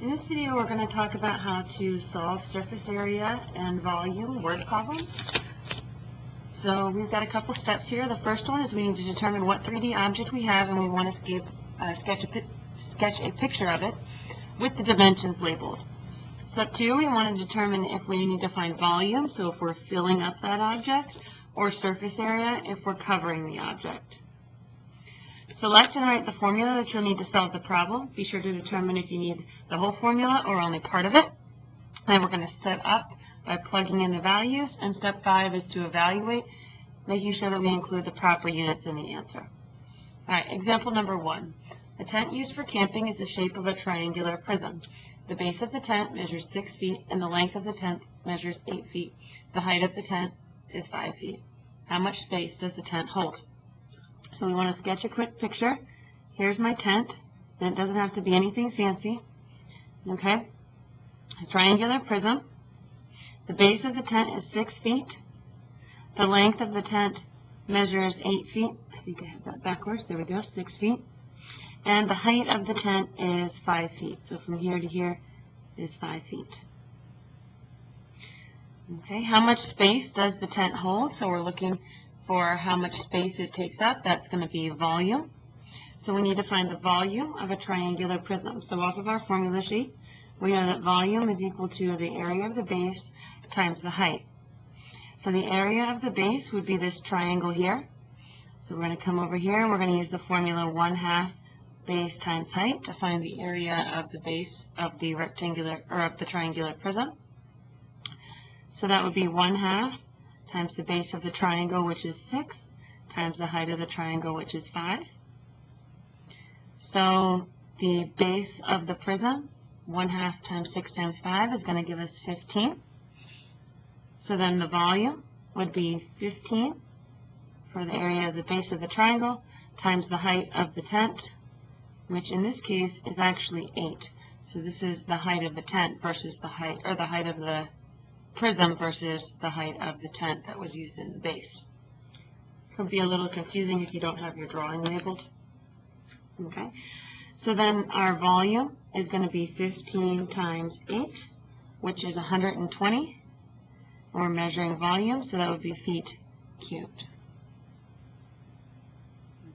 In this video, we're going to talk about how to solve surface area and volume word problems. So we've got a couple steps here. The first one is we need to determine what 3D object we have, and we want to sketch a picture of it with the dimensions labeled. Step 2, we want to determine if we need to find volume, so if we're filling up that object, or surface area if we're covering the object. Select and write the formula that you'll need to solve the problem. Be sure to determine if you need the whole formula or only part of it. Then we're going to set up by plugging in the values, and step 5 is to evaluate, making sure that we include the proper units in the answer. Alright, example number 1. The tent used for camping is the shape of a triangular prism. The base of the tent measures 6 feet and the length of the tent measures 8 feet. The height of the tent is 5 feet. How much space does the tent hold? So we want to sketch a quick picture. Here's my tent, and it doesn't have to be anything fancy. Okay? A triangular prism. The base of the tent is 6 feet. The length of the tent measures 8 feet. I think I have that backwards. There we go, 6 feet. And the height of the tent is 5 feet. So from here to here is 5 feet. Okay, how much space does the tent hold? So we're looking for how much space it takes up. That's going to be volume. So we need to find the volume of a triangular prism. So off of our formula sheet, we know that volume is equal to the area of the base times the height. So the area of the base would be this triangle here. So we're going to come over here and we're going to use the formula 1/2 base times height to find the area of the base of the rectangular or of the triangular prism. So that would be 1/2 times the base of the triangle, which is 6, times the height of the triangle, which is 5. So the base of the prism, 1/2 times 6 times 5, is going to give us 15. So then the volume would be 15 for the area of the base of the triangle times the height of the tent, which in this case is actually 8. So this is the height of the tent versus the height, or the height of the prism versus the height of the tent that was used in the base. Could be a little confusing if you don't have your drawing labeled. Okay, so then our volume is going to be 15 times 8, which is 120. We're measuring volume, so that would be feet cubed.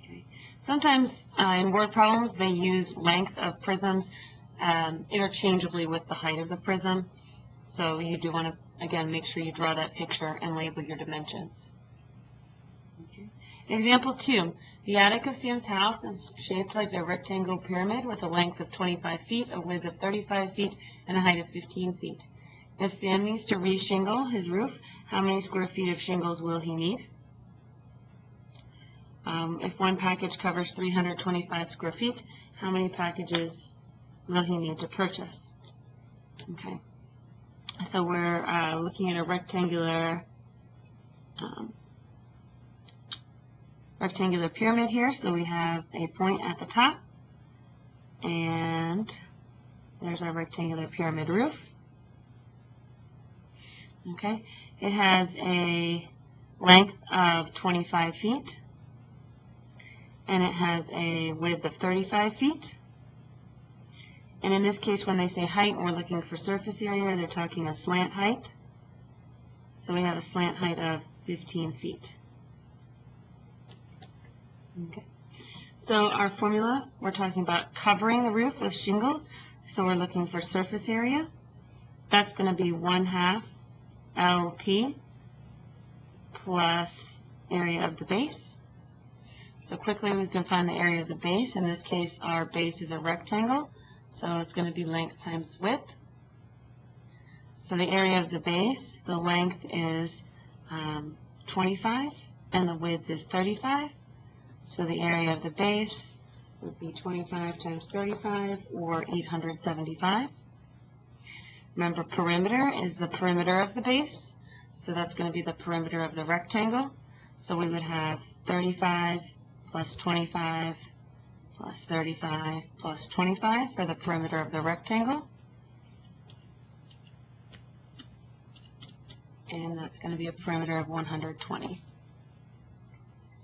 Okay. Sometimes in word problems they use length of prisms interchangeably with the height of the prism. So you do want to, again, make sure you draw that picture and label your dimensions. Okay. Example 2. The attic of Sam's house is shaped like a rectangle pyramid with a length of 25 feet, a width of 35 feet, and a height of 15 feet. If Sam needs to re-shingle his roof, how many square feet of shingles will he need? If one package covers 325 square feet, how many packages will he need to purchase? Okay. So we're looking at a rectangular pyramid here. So we have a point at the top, and there's our rectangular pyramid roof. Okay, it has a length of 25 feet, and it has a width of 35 feet. And in this case, when they say height, we're looking for surface area. They're talking a slant height. So we have a slant height of 15 feet. Okay. So our formula, we're talking about covering the roof with shingles. So we're looking for surface area. That's going to be 1/2 LP plus area of the base. So quickly we can find the area of the base. In this case, our base is a rectangle. So it's going to be length times width. So the area of the base, the length is 25 and the width is 35. So the area of the base would be 25 times 35, or 875. Remember, perimeter is the perimeter of the base. So that's going to be the perimeter of the rectangle. So we would have 35 plus 25 plus 35 plus 25 for the perimeter of the rectangle. And that's going to be a perimeter of 120.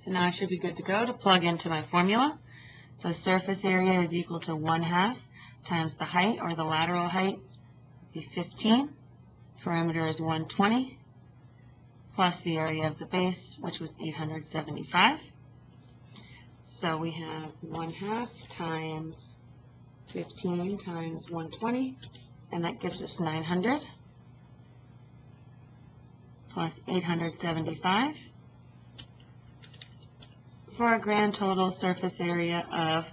So now I should be good to go to plug into my formula. So surface area is equal to 1/2 times the height, or the lateral height, would be 15. Perimeter is 120, plus the area of the base, which was 875. So we have 1/2 times 15 times 120, and that gives us 900, plus 875, for a grand total surface area of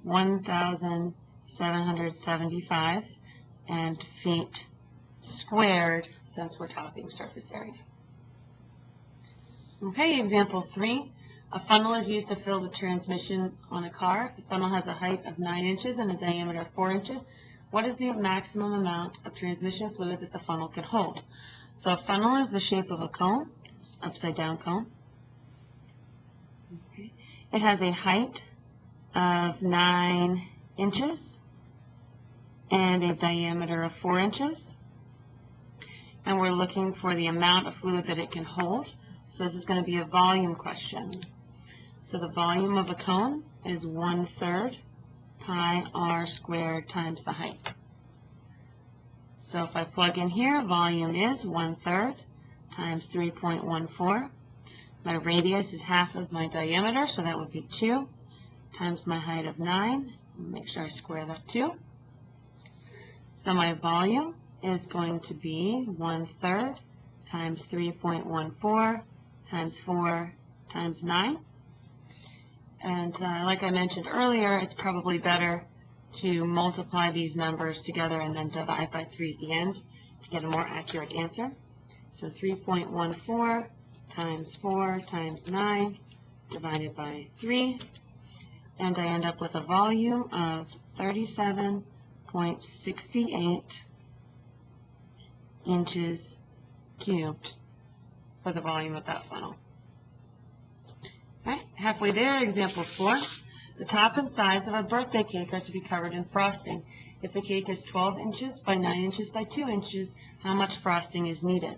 1,775 and feet squared, since we're talking surface area. Okay, example 3. A funnel is used to fill the transmission on a car. The funnel has a height of 9 inches and a diameter of 4 inches. What is the maximum amount of transmission fluid that the funnel can hold? So a funnel is the shape of a cone, upside down cone. Okay. It has a height of 9 inches and a diameter of 4 inches. And we're looking for the amount of fluid that it can hold. So this is going to be a volume question. So the volume of a cone is 1/3 pi r squared times the height. So if I plug in here, volume is 1/3 times 3.14. My radius is half of my diameter, so that would be 2 times my height of 9. Make sure I square that 2. So my volume is going to be 1/3 times 3.14 times 4 times 9. And like I mentioned earlier, it's probably better to multiply these numbers together and then divide by 3 at the end to get a more accurate answer. So 3.14 times 4 times 9 divided by 3. And I end up with a volume of 37.68 inches cubed for the volume of that funnel. All right, halfway there, example 4. The top and sides of a birthday cake are to be covered in frosting. If the cake is 12 inches by 9 inches by 2 inches, how much frosting is needed?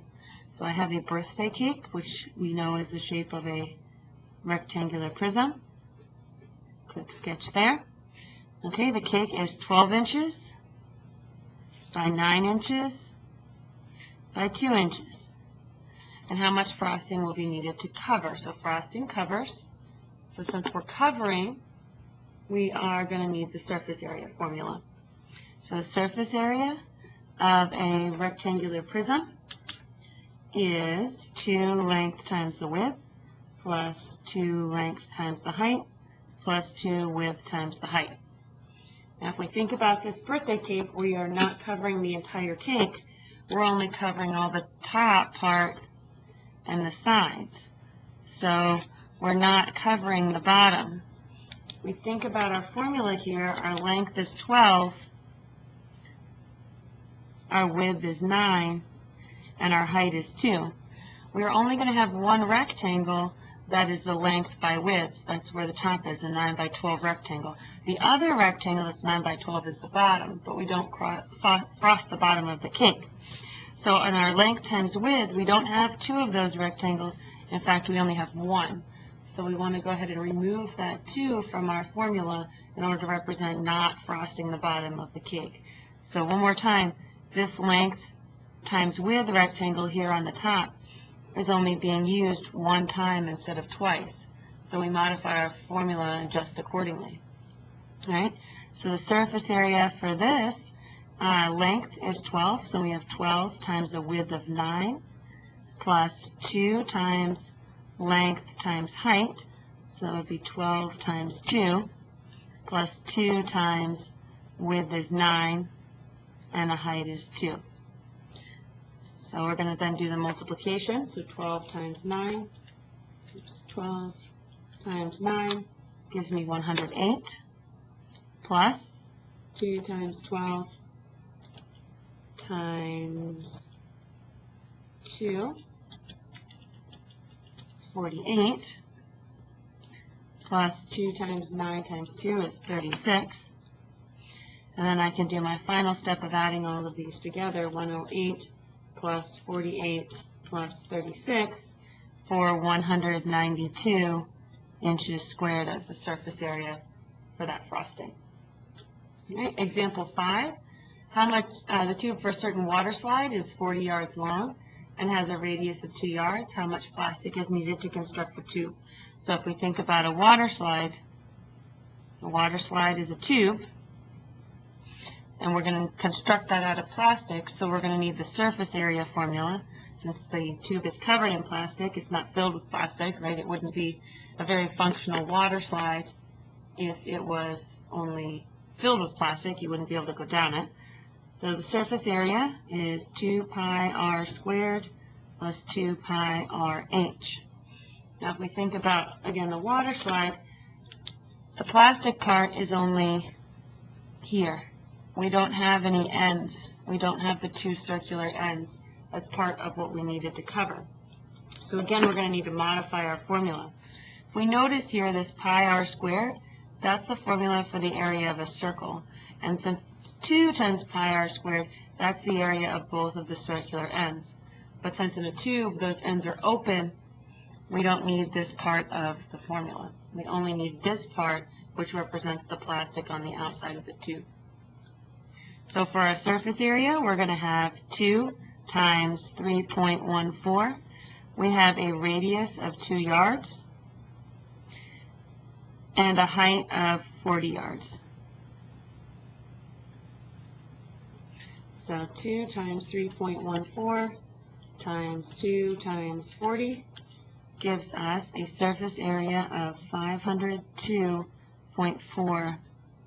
So I have a birthday cake, which we know is the shape of a rectangular prism. Quick sketch there. Okay, the cake is 12 inches by 9 inches by 2 inches. And how much frosting will be needed to cover? So frosting covers. So since we're covering, we are going to need the surface area formula. So the surface area of a rectangular prism is 2 length times the width plus 2 length times the height plus 2 width times the height. Now if we think about this birthday cake, we are not covering the entire cake. We're only covering all the top part and the sides. So we're not covering the bottom. We think about our formula here. Our length is 12, our width is 9, and our height is 2. We're only going to have one rectangle that is the length by width. That's where the top is, a 9 by 12 rectangle. The other rectangle that's 9 by 12 is the bottom, but we don't frost the bottom of the cake. So on our length times width, we don't have 2 of those rectangles. In fact, we only have 1. So we want to go ahead and remove that 2 from our formula in order to represent not frosting the bottom of the cake. So one more time, this length times width rectangle here on the top is only being used 1 time instead of twice. So we modify our formula and adjust accordingly. All right? So the surface area for this length is 12, so we have 12 times the width of 9 plus 2 times length times height, so it would be 12 times 2 plus 2 times width is 9 and the height is 2. So we're going to then do the multiplication, so 12 times 9, 12 times 9 gives me 108 plus 2 times 12 times 2, 48, plus 2 times 9 times 2 is 36. And then I can do my final step of adding all of these together, 108 plus 48 plus 36, for 192 inches squared as the surface area for that frosting. Right, example 5. How much, the tube for a certain water slide is 40 yards long and has a radius of 2 yards. How much plastic is needed to construct the tube? So if we think about a water slide is a tube, and we're going to construct that out of plastic, so we're going to need the surface area formula. Since the tube is covered in plastic, it's not filled with plastic, right? It wouldn't be a very functional water slide if it was only filled with plastic. You wouldn't be able to go down it. So the surface area is 2 pi r squared plus 2 pi r h. Now if we think about, again, the water slide, the plastic part is only here. We don't have any ends. We don't have the 2 circular ends as part of what we needed to cover. So again, we're going to need to modify our formula. If we notice here this pi r squared, that's the formula for the area of a circle. And since 2 times pi r squared, that's the area of both of the circular ends. But since in a tube those ends are open, we don't need this part of the formula. We only need this part, which represents the plastic on the outside of the tube. So for our surface area, we're going to have 2 times 3.14. We have a radius of 2 yards and a height of 40 yards. So 2 times 3.14 times 2 times 40 gives us a surface area of 502.4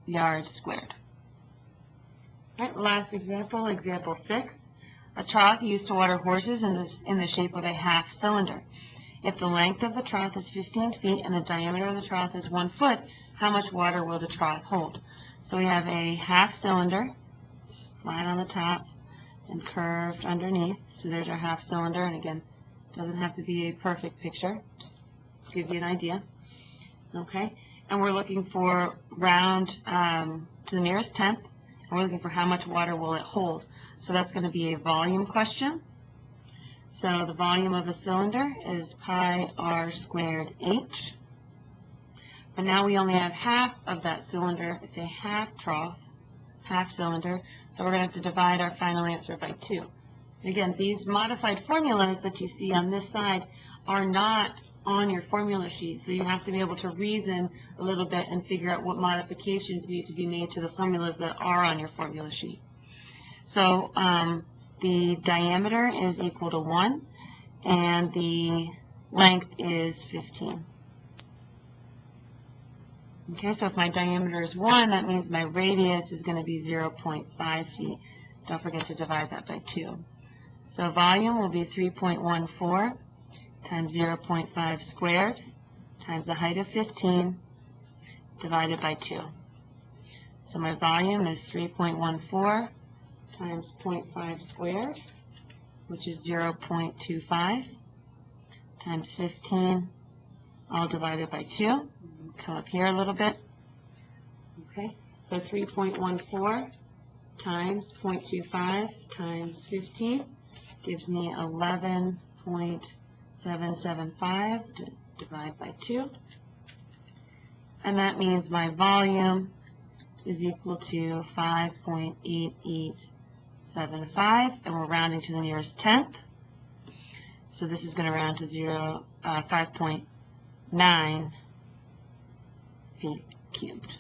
yards squared. Right, last example, example 6. A trough used to water horses in the shape of a half cylinder. If the length of the trough is 15 feet and the diameter of the trough is 1 foot, how much water will the trough hold? So we have a half cylinder, flat on the top and curved underneath. So there's our half cylinder, and again, it doesn't have to be a perfect picture. Just give you an idea. Okay, and we're looking for round to the nearest tenth. We're looking for how much water will it hold. So that's going to be a volume question. So the volume of a cylinder is pi r squared h. But now we only have half of that cylinder. It's a half trough, half cylinder. So we're going to have to divide our final answer by 2. Again, these modified formulas that you see on this side are not on your formula sheet, so you have to be able to reason a little bit and figure out what modifications need to be made to the formulas that are on your formula sheet. So the diameter is equal to 1, and the length is 15. Okay, so if my diameter is 1, that means my radius is going to be 0.5 feet. Don't forget to divide that by 2. So volume will be 3.14 times 0.5 squared times the height of 15 divided by 2. So my volume is 3.14 times 0.5 squared, which is 0.25, times 15, all divided by 2. Come up here a little bit. Okay, so 3.14 times 0.25 times 15 gives me 11.775 divided by 2. And that means my volume is equal to 5.8875, and we're rounding to the nearest tenth. So this is going to round to 5.9 feet cubed.